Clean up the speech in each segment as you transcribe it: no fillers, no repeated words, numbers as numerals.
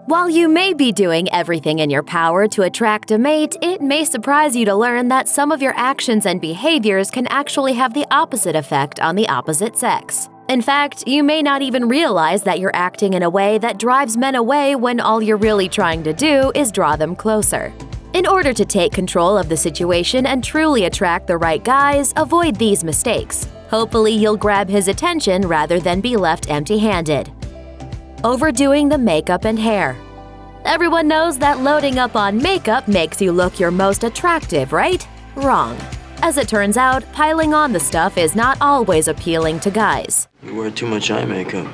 While you may be doing everything in your power to attract a mate, it may surprise you to learn that some of your actions and behaviors can actually have the opposite effect on the opposite sex. In fact, you may not even realize that you're acting in a way that drives men away when all you're really trying to do is draw them closer. In order to take control of the situation and truly attract the right guys, avoid these mistakes. Hopefully, you'll grab his attention rather than be left empty-handed. Overdoing the makeup and hair. Everyone knows that loading up on makeup makes you look your most attractive, right? Wrong. As it turns out, piling on the stuff is not always appealing to guys. You wear too much eye makeup.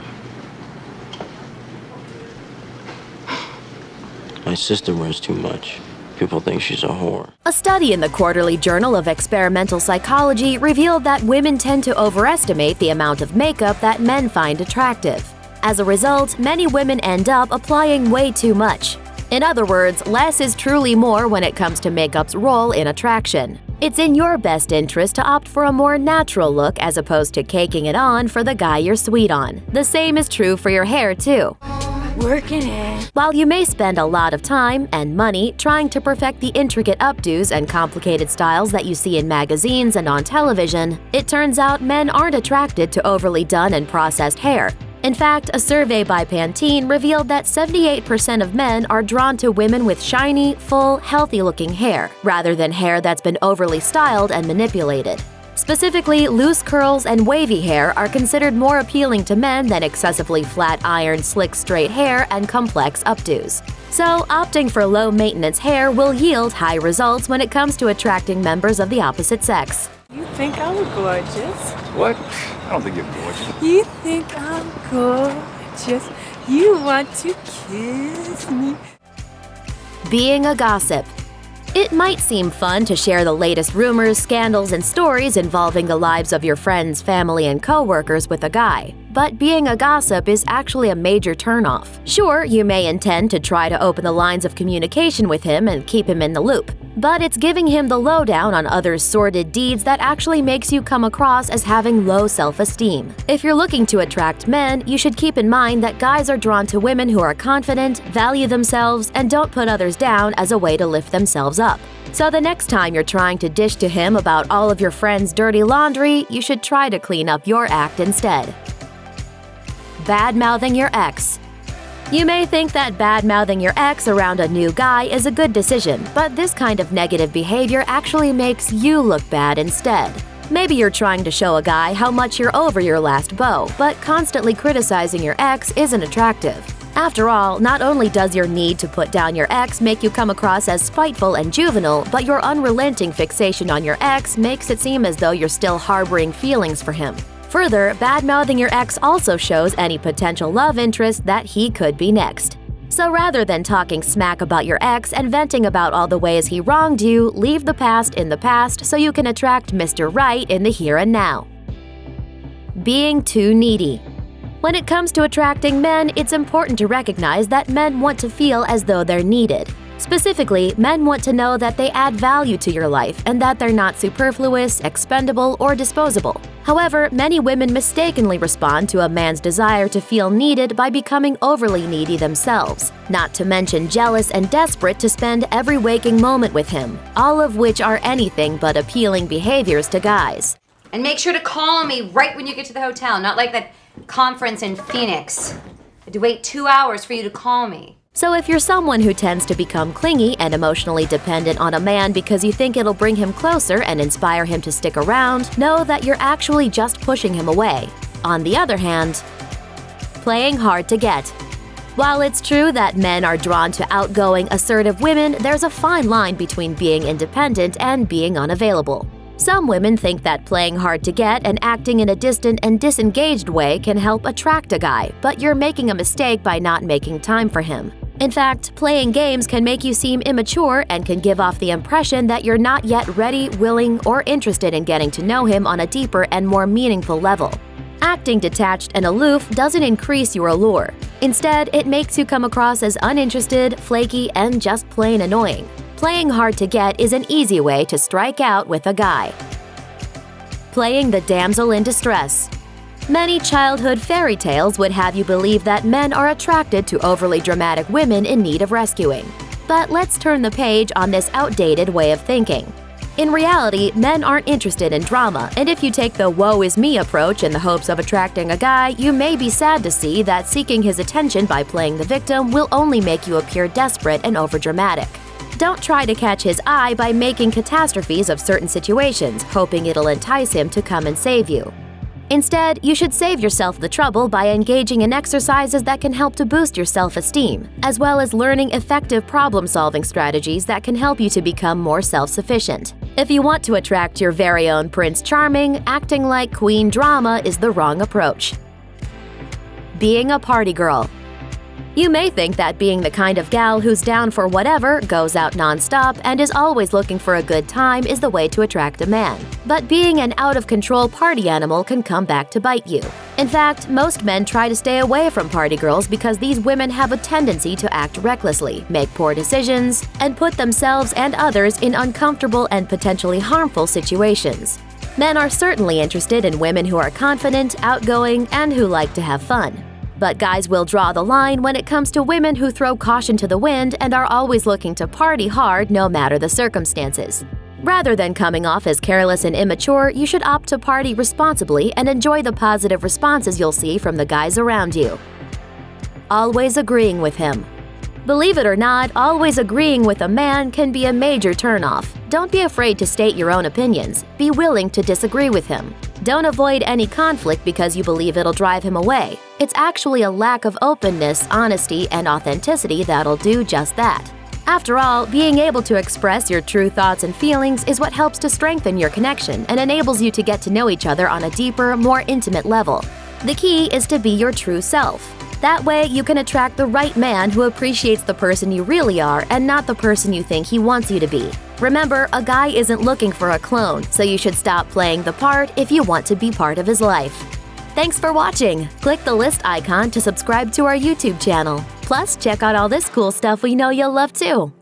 My sister wears too much. People think she's a whore. A study in the Quarterly Journal of Experimental Psychology revealed that women tend to overestimate the amount of makeup that men find attractive. As a result, many women end up applying way too much. In other words, less is truly more when it comes to makeup's role in attraction. It's in your best interest to opt for a more natural look as opposed to caking it on for the guy you're sweet on. The same is true for your hair, too. Working it. While you may spend a lot of time and money trying to perfect the intricate updos and complicated styles that you see in magazines and on television, it turns out men aren't attracted to overly done and processed hair. In fact, a survey by Pantene revealed that 78% of men are drawn to women with shiny, full, healthy-looking hair, rather than hair that's been overly styled and manipulated. Specifically, loose curls and wavy hair are considered more appealing to men than excessively flat-ironed, slick, straight hair and complex updos. So, opting for low-maintenance hair will yield high results when it comes to attracting members of the opposite sex. You think I'm gorgeous? What? I don't think you're gorgeous. You think I'm gorgeous? You want to kiss me? Being a gossip. It might seem fun to share the latest rumors, scandals, and stories involving the lives of your friends, family, and coworkers with a guy. But being a gossip is actually a major turnoff. Sure, you may intend to try to open the lines of communication with him and keep him in the loop, but it's giving him the lowdown on others' sordid deeds that actually makes you come across as having low self-esteem. If you're looking to attract men, you should keep in mind that guys are drawn to women who are confident, value themselves, and don't put others down as a way to lift themselves up. So the next time you're trying to dish to him about all of your friends' dirty laundry, you should try to clean up your act instead. Bad-mouthing your ex. You may think that bad-mouthing your ex around a new guy is a good decision, but this kind of negative behavior actually makes you look bad instead. Maybe you're trying to show a guy how much you're over your last beau, but constantly criticizing your ex isn't attractive. After all, not only does your need to put down your ex make you come across as spiteful and juvenile, but your unrelenting fixation on your ex makes it seem as though you're still harboring feelings for him. Further, bad-mouthing your ex also shows any potential love interest that he could be next. So rather than talking smack about your ex and venting about all the ways he wronged you, leave the past in the past so you can attract Mr. Right in the here and now. Being too needy. When it comes to attracting men, it's important to recognize that men want to feel as though they're needed. Specifically, men want to know that they add value to your life and that they're not superfluous, expendable, or disposable. However, many women mistakenly respond to a man's desire to feel needed by becoming overly needy themselves, not to mention jealous and desperate to spend every waking moment with him, all of which are anything but appealing behaviors to guys. And make sure to call me right when you get to the hotel, not like that conference in Phoenix. I had to wait 2 hours for you to call me. So if you're someone who tends to become clingy and emotionally dependent on a man because you think it'll bring him closer and inspire him to stick around, know that you're actually just pushing him away. On the other hand, playing hard to get. While it's true that men are drawn to outgoing, assertive women, there's a fine line between being independent and being unavailable. Some women think that playing hard to get and acting in a distant and disengaged way can help attract a guy, but you're making a mistake by not making time for him. In fact, playing games can make you seem immature and can give off the impression that you're not yet ready, willing, or interested in getting to know him on a deeper and more meaningful level. Acting detached and aloof doesn't increase your allure. Instead, it makes you come across as uninterested, flaky, and just plain annoying. Playing hard to get is an easy way to strike out with a guy. Playing the damsel in distress. Many childhood fairy tales would have you believe that men are attracted to overly dramatic women in need of rescuing. But let's turn the page on this outdated way of thinking. In reality, men aren't interested in drama, and if you take the woe is me approach in the hopes of attracting a guy, you may be sad to see that seeking his attention by playing the victim will only make you appear desperate and overdramatic. Don't try to catch his eye by making catastrophes of certain situations, hoping it'll entice him to come and save you. Instead, you should save yourself the trouble by engaging in exercises that can help to boost your self-esteem, as well as learning effective problem-solving strategies that can help you to become more self-sufficient. If you want to attract your very own Prince Charming, acting like Queen Drama is the wrong approach. Being a party girl. You may think that being the kind of gal who's down for whatever, goes out non-stop, and is always looking for a good time is the way to attract a man. But being an out-of-control party animal can come back to bite you. In fact, most men try to stay away from party girls because these women have a tendency to act recklessly, make poor decisions, and put themselves and others in uncomfortable and potentially harmful situations. Men are certainly interested in women who are confident, outgoing, and who like to have fun. But guys will draw the line when it comes to women who throw caution to the wind and are always looking to party hard no matter the circumstances. Rather than coming off as careless and immature, you should opt to party responsibly and enjoy the positive responses you'll see from the guys around you. Always agreeing with him. Believe it or not, always agreeing with a man can be a major turnoff. Don't be afraid to state your own opinions. Be willing to disagree with him. Don't avoid any conflict because you believe it'll drive him away. It's actually a lack of openness, honesty, and authenticity that'll do just that. After all, being able to express your true thoughts and feelings is what helps to strengthen your connection and enables you to get to know each other on a deeper, more intimate level. The key is to be your true self. That way, you can attract the right man who appreciates the person you really are and not the person you think he wants you to be. Remember, a guy isn't looking for a clone, so you should stop playing the part if you want to be part of his life. Thanks for watching! Click the list icon to subscribe to our YouTube channel. Plus, check out all this cool stuff we know you'll love too.